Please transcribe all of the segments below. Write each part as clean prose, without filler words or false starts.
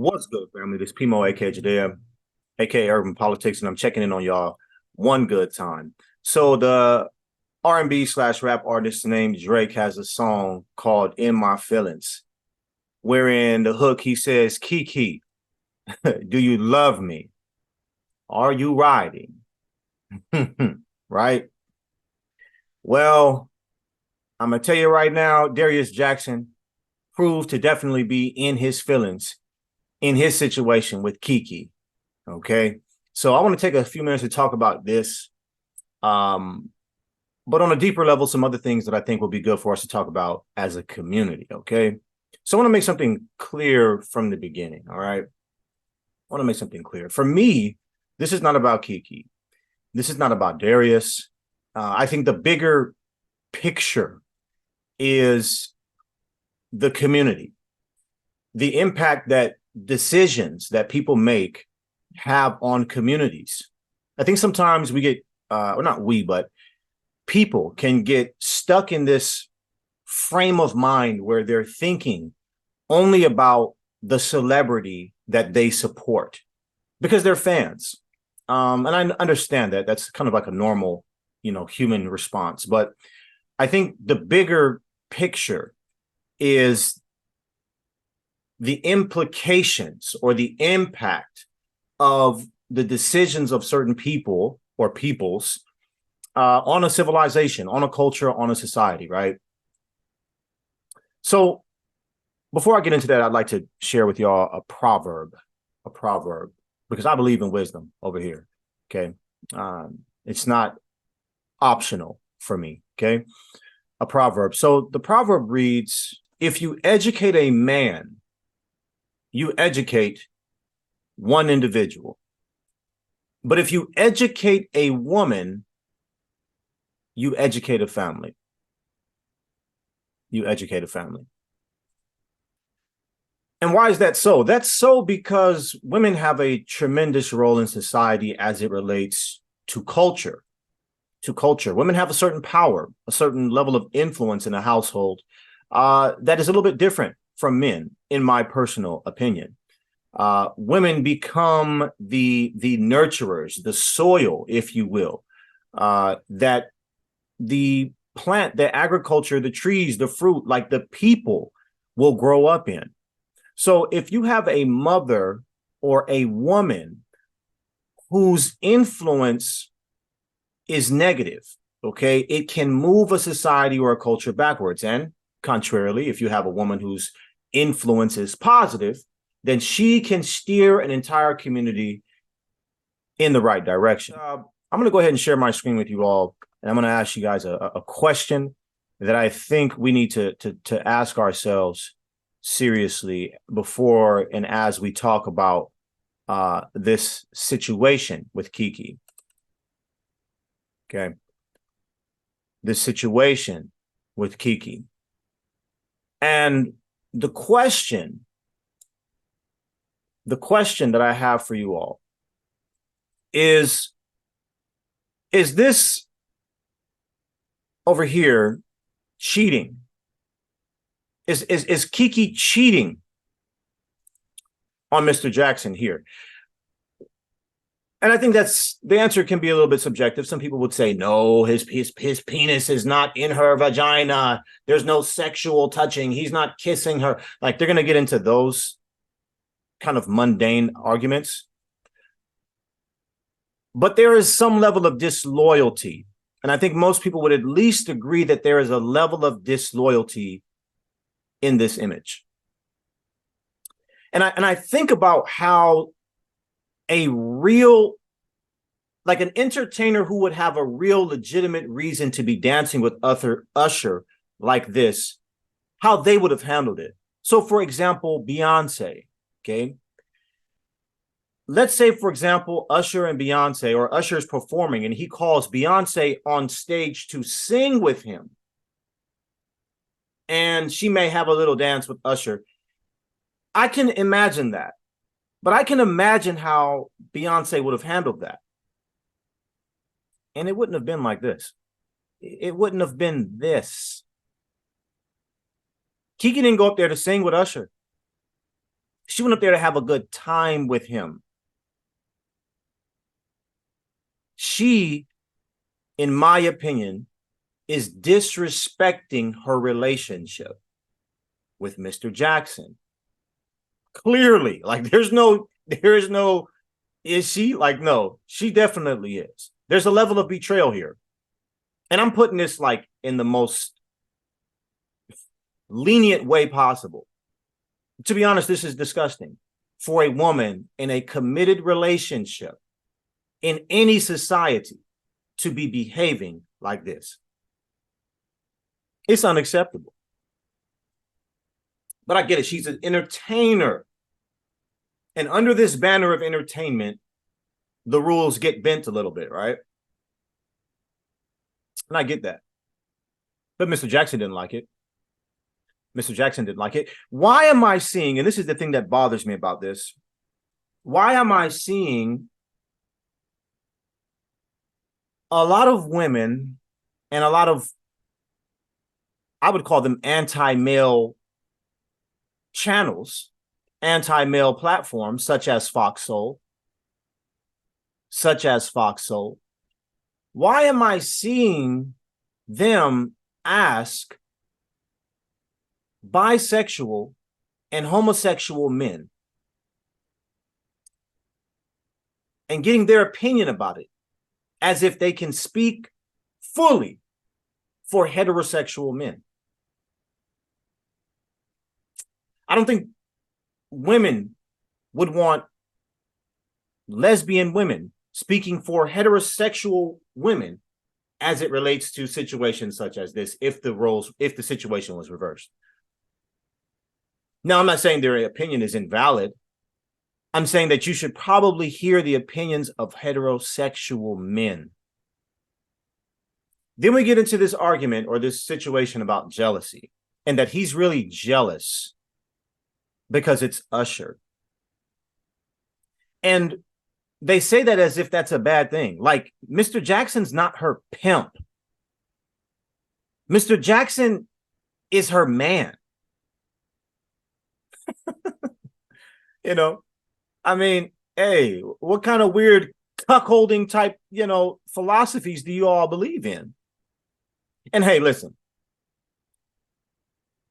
What's good, family? This Pimo, aka Jadea, aka Urban Politics, and I'm checking in on y'all one good time. So the R&B slash rap artist named Drake has a song called "In My Feelings," wherein the hook he says, "KeKe, do you love me? Are you riding?" Right? Well, I'm gonna tell you right now, Darius Jackson proved to definitely be in his feelings in his situation with KeKe. Okay. So I want to take a few minutes to talk about this. Um, but on a deeper level, some other things that I think will be good for us to talk about as a community. Okay. So I want to make something clear from the beginning. All right. I want to make something clear. For me, this is not about KeKe. This is not about Darius. I think the bigger picture is the community, the impact that decisions that people make have on communities. I think sometimes we get, or not we, but people can get stuck in this frame of mind where they're thinking only about the celebrity that they support because they're fans. And I understand that that's kind of like a normal, human response. But I think the bigger picture is the implications or the impact of the decisions of certain people or peoples on a civilization, on a culture, on a society, right? So before I get into that, I'd like to share with y'all a proverb, because I believe in wisdom over here. Okay. It's not optional for me. Okay. A proverb. So the proverb reads, if you educate a man, you educate one individual. But if you educate a woman, you educate a family. You educate a family. And why is that so? That's so because women have a tremendous role in society as it relates to culture. To culture, women have a certain power, a certain level of influence in a household that is a little bit different from men, in my personal opinion. Women become the nurturers, the soil, if you will, that the plant, the agriculture, the trees, the fruit, like the people will grow up in. So if you have a mother or a woman whose influence is negative, okay, it can move a society or a culture backwards. And contrarily, if you have a woman whose influence is positive, then she can steer an entire community in the right direction. I'm going to go ahead and share my screen with you all, and I'm going to ask you guys a question that I think we need to ask ourselves seriously before and as we talk about this situation with KeKe. Okay. This situation with KeKe. And the question that I have for you all is this over here cheating? Is KeKe cheating on Mr. Jackson here? And I think that's the answer can be a little bit subjective. Some people would say, no, his penis is not in her vagina. There's no sexual touching. He's not kissing her. Like, they're going to get into those kind of mundane arguments. But there is some level of disloyalty. And I think most people would at least agree that there is a level of disloyalty in this image. And I think about how a real, like an entertainer who would have a real legitimate reason to be dancing with Usher like this, how they would have handled it. So for example, Beyonce, okay? Let's say, for example, Usher and Beyonce, or Usher is performing and he calls Beyonce on stage to sing with him. And she may have a little dance with Usher. I can imagine that. But I can imagine how Beyonce would have handled that. And it wouldn't have been like this. It wouldn't have been this. KeKe didn't go up there to sing with Usher. She went up there to have a good time with him. She, in my opinion, is disrespecting her relationship with Mr. Jackson. Clearly, like there is no, is she? Like, no, she definitely is. There's a level of betrayal here. And I'm putting this like in the most lenient way possible. To be honest, this is disgusting for a woman in a committed relationship in any society to be behaving like this. It's unacceptable. But I get it. She's an entertainer. And under this banner of entertainment, the rules get bent a little bit, right? And I get that. But Mr. Jackson didn't like it. Mr. Jackson didn't like it. Why am I seeing, and this is the thing that bothers me about this, why am I seeing a lot of women and a lot of, I would call them anti-male channels, anti-male platforms, such as Fox Soul? Why am I seeing them ask bisexual and homosexual men and getting their opinion about it as if they can speak fully for heterosexual men? I don't think women would want lesbian women speaking for heterosexual women as it relates to situations such as this, if the situation was reversed. Now, I'm not saying their opinion is invalid. I'm saying that you should probably hear the opinions of heterosexual men. Then we get into this argument or this situation about jealousy, and that he's really jealous because it's Usher. And they say that as if that's a bad thing. Like, Mr. Jackson's not her pimp. Mr. Jackson is her man. You know, I mean, hey, what kind of weird cuckolding type, philosophies do you all believe in? And hey, listen,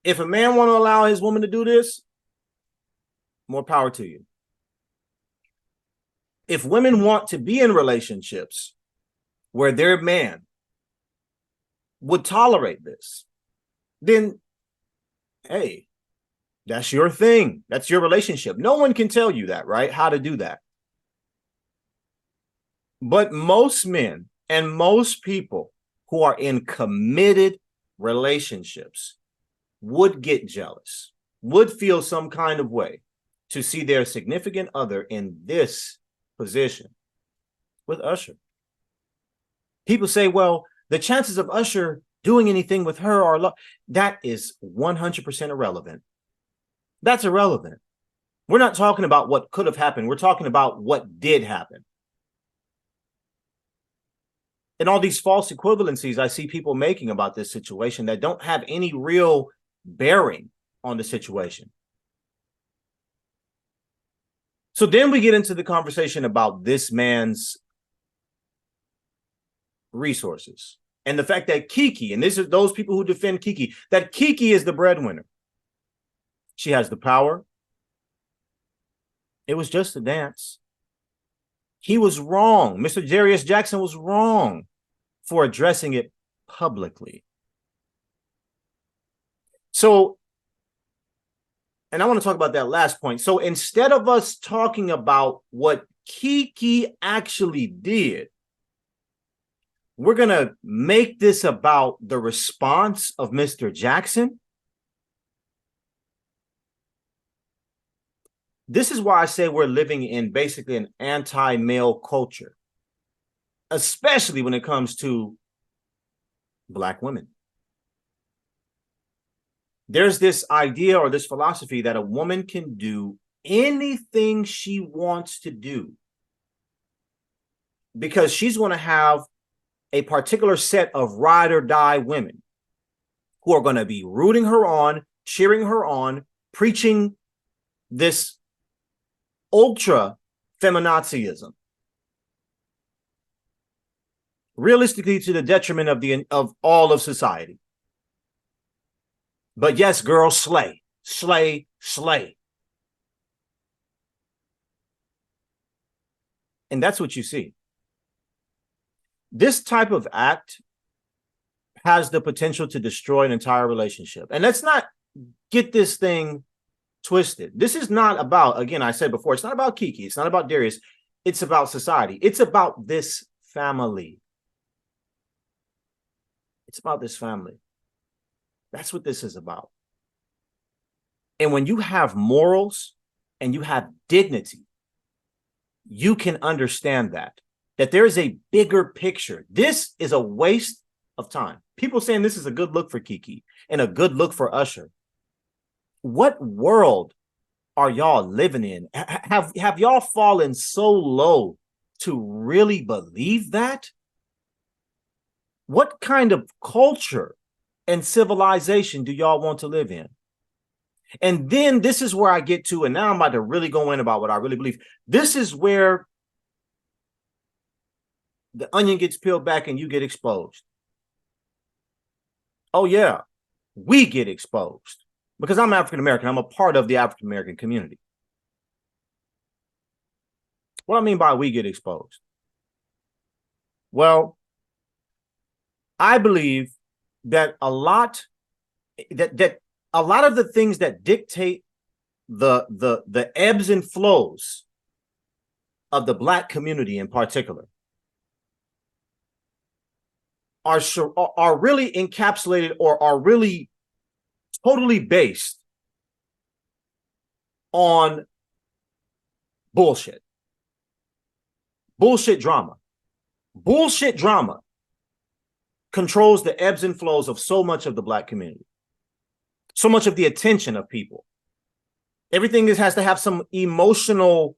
if a man want to allow his woman to do this, more power to you. If women want to be in relationships where their man would tolerate this, then, hey, that's your thing. That's your relationship. No one can tell you that, right? How to do that. But most men and most people who are in committed relationships would get jealous, would feel some kind of way to see their significant other in this position with Usher. People say, well, the chances of Usher doing anything with her are low. That is 100% irrelevant. That's irrelevant. We're not talking about what could have happened. We're talking about what did happen. And all these false equivalencies I see people making about this situation that don't have any real bearing on the situation. So then we get into the conversation about this man's resources and the fact that KeKe, and this is those people who defend KeKe, that KeKe is the breadwinner. She has the power. It was just a dance. He was wrong. Mr. Darius Jackson was wrong for addressing it publicly. So, and I want to talk about that last point. So instead of us talking about what KeKe actually did, we're going to make this about the response of Mr. Jackson. This is why I say we're living in basically an anti-male culture, especially when it comes to Black women. There's this idea or this philosophy that a woman can do anything she wants to do because she's going to have a particular set of ride or die women who are going to be rooting her on, cheering her on, preaching this ultra feminazism, realistically to the detriment of all of society. But yes, girls, slay, slay, slay. And that's what you see. This type of act has the potential to destroy an entire relationship. And let's not get this thing twisted. This is not about, again, I said before, it's not about KeKe. It's not about Darius. It's about society. It's about this family. It's about this family. That's what this is about. And when you have morals and you have dignity, you can understand that there is a bigger picture. This is a waste of time. People saying this is a good look for KeKe and a good look for Usher. What world are y'all living in? Have y'all fallen so low to really believe that? What kind of culture and civilization do y'all want to live in? And then this is where I get to, and now I'm about to really go in about what I really believe. This is where the onion gets peeled back and you get exposed. Oh yeah, we get exposed because I'm African-American. I'm a part of the African-American community. What I mean by we get exposed? Well, I believe that a lot of the things that dictate the ebbs and flows of the Black community in particular are really encapsulated or are really totally based on bullshit. Bullshit drama. Bullshit drama controls the ebbs and flows of so much of the Black community. So much of the attention of people. Everything has to have some emotional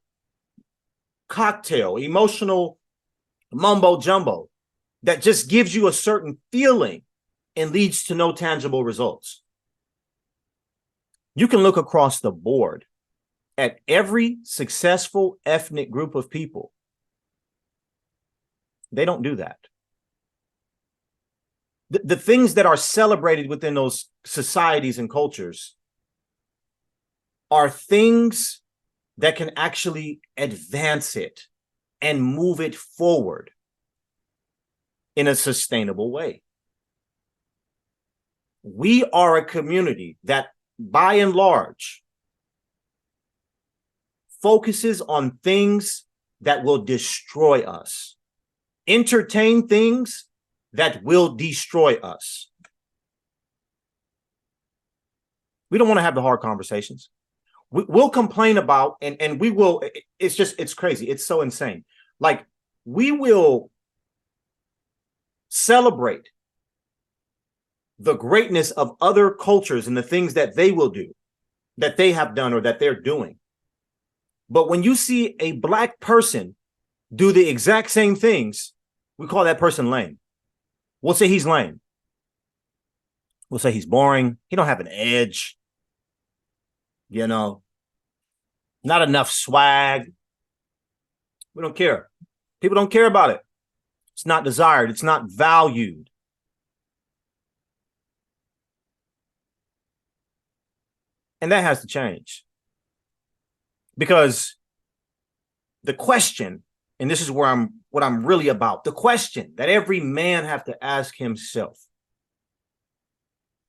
cocktail, emotional mumbo jumbo that just gives you a certain feeling and leads to no tangible results. You can look across the board at every successful ethnic group of people. They don't do that. The things that are celebrated within those societies and cultures are things that can actually advance it and move it forward in a sustainable way. We are a community that, by and large, focuses on things that will destroy us, entertain things that will destroy us. We don't want to have the hard conversations. We'll complain about, and we will, it's crazy. It's so insane. Like, we will celebrate the greatness of other cultures and the things that they will do, that they have done or that they're doing. But when you see a Black person do the exact same things, we call that person lame. We'll say he's lame. We'll say he's boring. He don't have an edge. You know, not enough swag. We don't care. People don't care about it. It's not desired. It's not valued. And that has to change. Because the question, and this is where what I'm really about, the question that every man have to ask himself.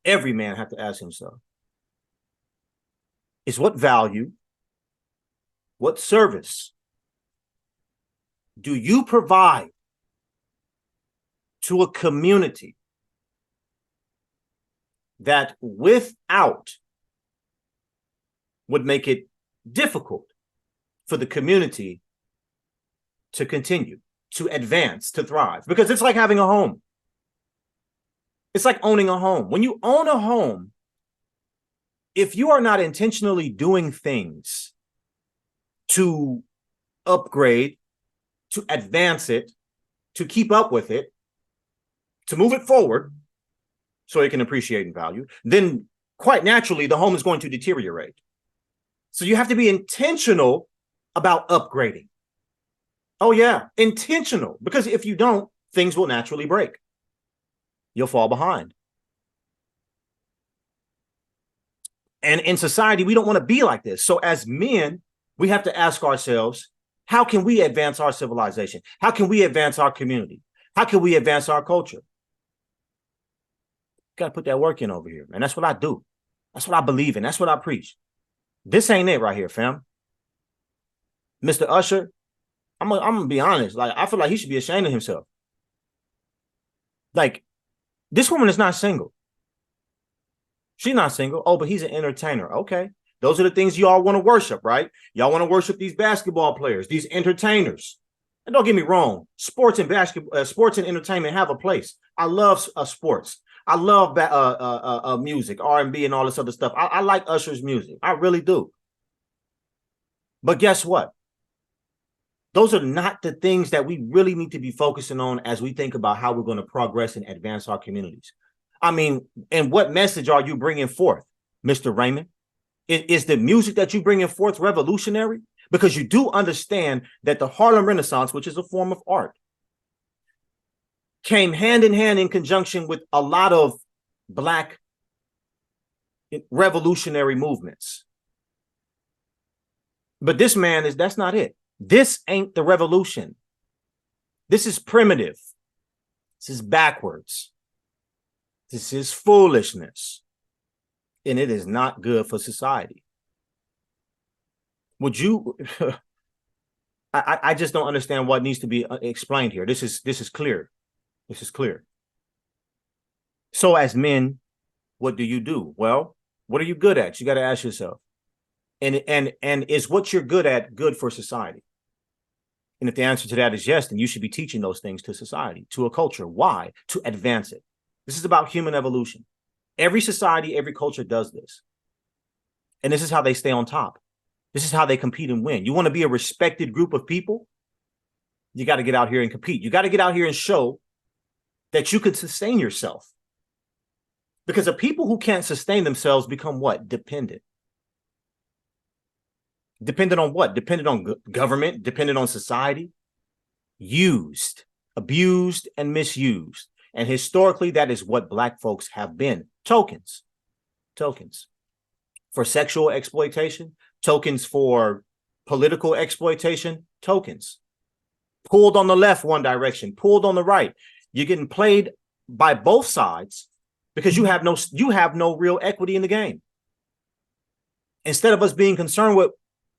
Every man have to ask himself is what value, what service do you provide to a community that without would make it difficult for the community to continue, to advance, to thrive? Because it's like having a home. It's like owning a home. When you own a home, if you are not intentionally doing things to upgrade, to advance it, to keep up with it, to move it forward so it can appreciate in value, then quite naturally the home is going to deteriorate. So you have to be intentional about upgrading. Oh, yeah, intentional. Because if you don't, things will naturally break. You'll fall behind. And in society, we don't want to be like this. So as men, we have to ask ourselves, how can we advance our civilization? How can we advance our community? How can we advance our culture? Got to put that work in over here, man. That's what I do. That's what I believe in. That's what I preach. This ain't it right here, fam. Mr. Usher, I'm gonna be honest. Like, I feel like he should be ashamed of himself. Like, this woman is not single. She's not single. Oh, but he's an entertainer. Okay. Those are the things y'all want to worship, right? Y'all want to worship these basketball players, these entertainers. And don't get me wrong, sports and basketball, sports and entertainment have a place. I love sports. I love music, R&B, and all this other stuff. I like Usher's music. I really do. But guess what? Those are not the things that we really need to be focusing on as we think about how we're going to progress and advance our communities. I mean, and what message are you bringing forth, Mr. Raymond? Is the music that you bringing forth revolutionary? Because you do understand that the Harlem Renaissance, which is a form of art, came hand in hand in conjunction with a lot of Black revolutionary movements. But this man that's not it. This ain't the revolution. This is primitive. This is backwards. This is foolishness. And it is not good for society. Would you, I just don't understand what needs to be explained here. This is clear. This is clear. So as men, what do you do? Well, what are you good at? You got to ask yourself. And is what you're good at good for society? And if the answer to that is yes, then you should be teaching those things to society, to a culture. Why? To advance it. This is about human evolution. Every society, every culture does this. And this is how they stay on top. This is how they compete and win. You want to be a respected group of people? You got to get out here and compete. You got to get out here and show that you could sustain yourself. Because the people who can't sustain themselves become what? Dependent. Dependent on what? Dependent on government, dependent on society, used, abused, and misused. And historically, that is what Black folks have been. Tokens. Tokens. For sexual exploitation, tokens for political exploitation, tokens. Pulled on the left one direction, pulled on the right. You're getting played by both sides because you have no real equity in the game. Instead of us being concerned with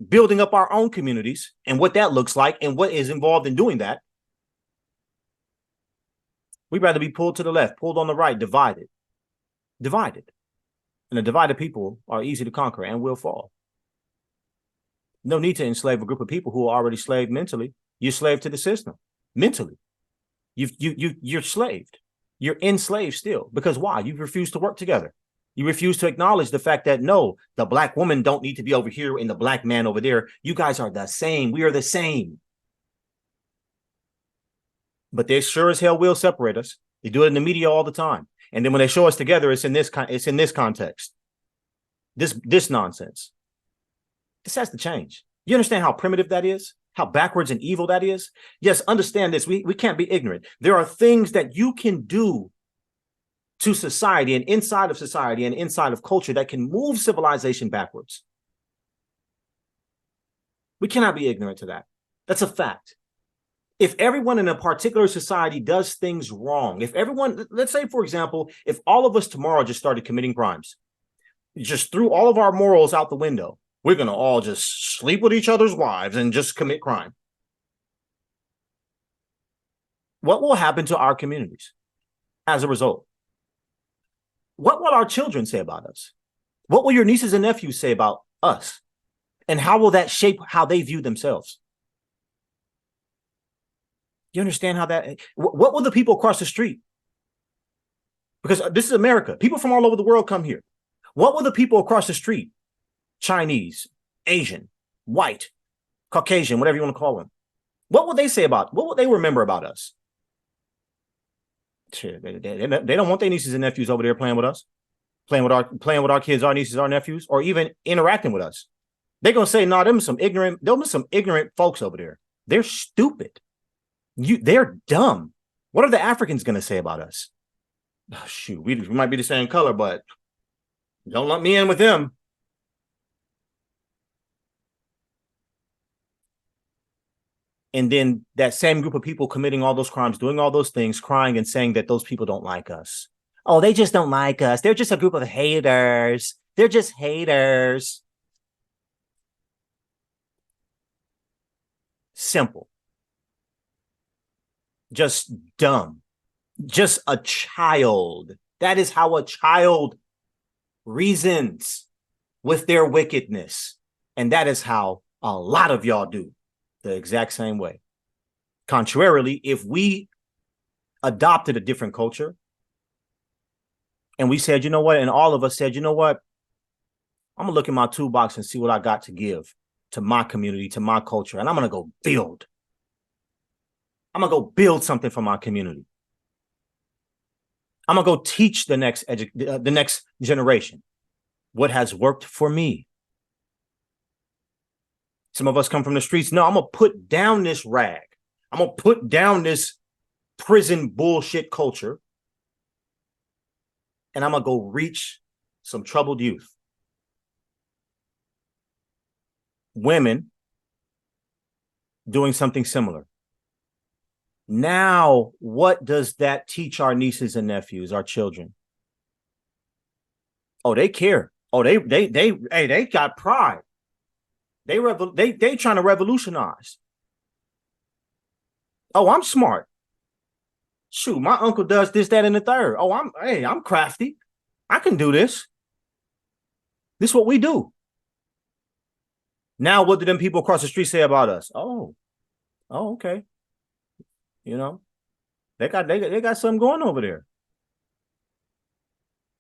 building up our own communities and what that looks like and what is involved in doing that, we'd rather be pulled to the left, pulled on the right, divided. Divided. And the divided people are easy to conquer and will fall. No need to enslave a group of people who are already slaved mentally. You're slave to the system. Mentally. You're slaved. You're enslaved still. Because why? You refuse to work together. You refuse to acknowledge the fact that, no, the Black woman don't need to be over here and the Black man over there. You guys are the same. We are the same. But they sure as hell will separate us. They do it in the media all the time. And then when they show us together, it's in this context. This nonsense. This has to change. You understand how primitive that is? How backwards and evil that is? Yes, understand this. We can't be ignorant. There are things that you can do to society and inside of culture that can move civilization backwards. We cannot be ignorant to that. That's a fact. If everyone in a particular society does things wrong, if everyone, let's say, for example, if all of us tomorrow just started committing crimes, just threw all of our morals out the window, we're going to all just sleep with each other's wives and just commit crime. What will happen to our communities as a result? What will our children say about us? What will your nieces and nephews say about us? And how will that shape how they view themselves? You understand how that, what will the people across the street? Because this is America. People from all over the world come here. What will the people across the street, Chinese, Asian, white, Caucasian, whatever you want to call them, what will they say about, what will they remember about us? They don't want their nieces and nephews over there playing with us, playing with our kids, our nieces, our nephews, or even interacting with us. They're gonna say, no, them some ignorant folks over there. They're stupid. They're dumb. What are the Africans gonna say about us? Oh, shoot, we might be the same color, but don't lump me in with them. And then that same group of people committing all those crimes, doing all those things, crying and saying that those people don't like us. Oh, they just don't like us. They're just a group of haters. They're just haters. Simple. Just dumb. Just a child. That is how a child reasons with their wickedness. And that is how a lot of y'all do the exact same way. Contrarily, if we adopted a different culture and we said, you know what, and all of us said, you know what, I'm gonna look in my toolbox and see what I got to give to my community, to my culture, and I'm gonna go build. I'm gonna go build something for my community. I'm gonna go teach the next generation what has worked for me. Some of us come from the streets. No, I'm gonna put down this rag. I'm gonna put down this prison bullshit culture, and I'm gonna go reach some troubled youth. Women doing something similar. Now, what does that teach our nieces and nephews, our children? Oh, they care. Oh, they got pride. They trying to revolutionize. Oh, I'm smart. Shoot, my uncle does this, that, and the third. Oh, I'm crafty. I can do this. This is what we do. Now, what do them people across the street say about us? Oh, okay. You know, they got something going over there.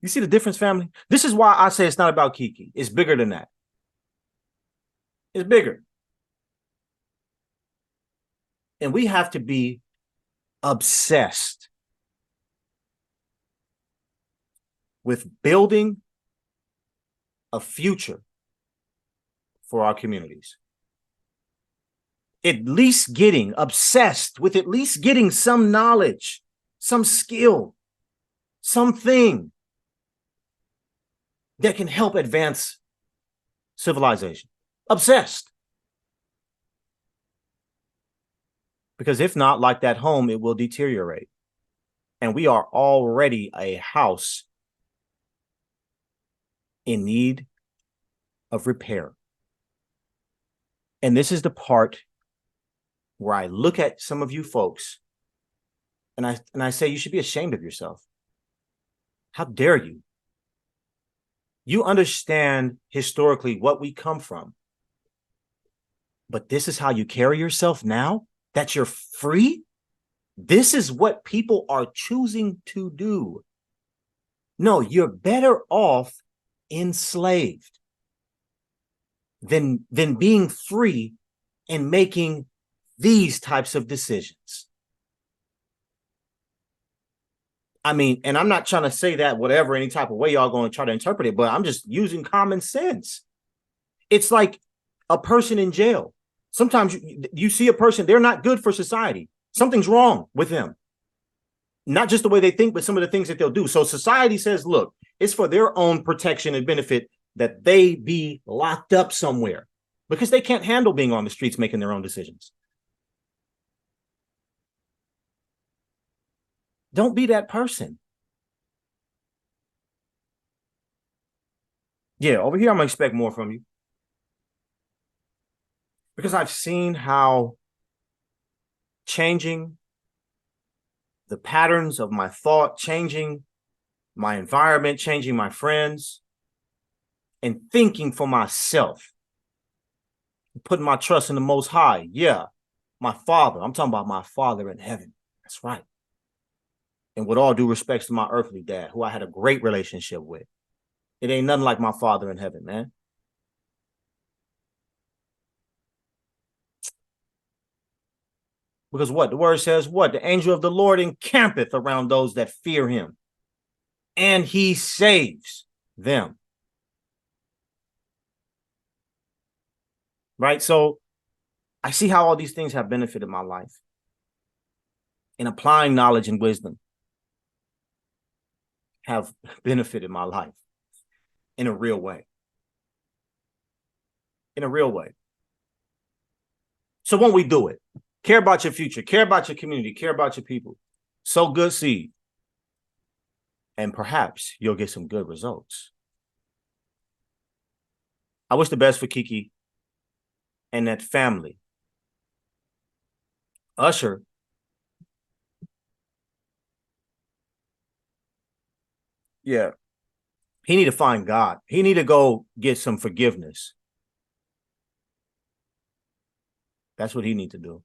You see the difference, family? This is why I say it's not about KeKe. It's bigger than that. It's bigger. And we have to be obsessed with building a future for our communities. At least getting obsessed with at least getting some knowledge, some skill, something that can help advance civilization. Obsessed. Because if not, like that home, it will deteriorate. And we are already a house in need of repair. And this is the part where I look at some of you folks and I say, you should be ashamed of yourself. How dare you? You understand historically what we come from. But this is how you carry yourself now? That you're free? This is what people are choosing to do. No, you're better off enslaved than being free and making these types of decisions. I mean, and I'm not trying to say that whatever, any type of way y'all going to try to interpret it, but I'm just using common sense. It's like a person in jail. Sometimes you see a person, they're not good for society. Something's wrong with them. Not just the way they think, but some of the things that they'll do. So society says, look, it's for their own protection and benefit that they be locked up somewhere because they can't handle being on the streets making their own decisions. Don't be that person. Yeah, over here, I'm going to expect more from you. Because I've seen how changing the patterns of my thought, changing my environment, changing my friends, and thinking for myself, putting my trust in the Most High. Yeah, my Father. I'm talking about my Father in heaven. That's right. And with all due respects to my earthly dad, who I had a great relationship with, it ain't nothing like my Father in heaven, man. Because what? The word says what? The angel of the Lord encampeth around those that fear him, and he saves them. right? So I see how all these things have benefited my life. And applying knowledge and wisdom have benefited my life in a real way. In a real way. So when we do it, care about your future, care about your community, care about your people, sow good seed, and perhaps you'll get some good results. I wish the best for KeKe and that family. Usher, yeah, he need to find God. He need to go get some forgiveness. That's what he need to do.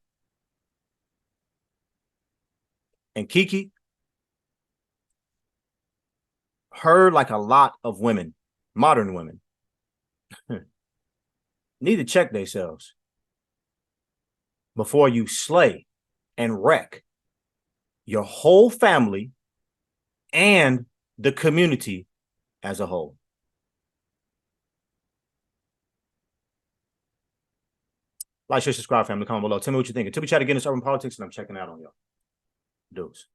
And KeKe, her, like a lot of women, modern women, need to check themselves before you slay and wreck your whole family and the community as a whole. Like, share, subscribe, family. Comment below. Tell me what you think. Until we chat again, it's Urban Politics, and I'm checking out on y'all. Deuce.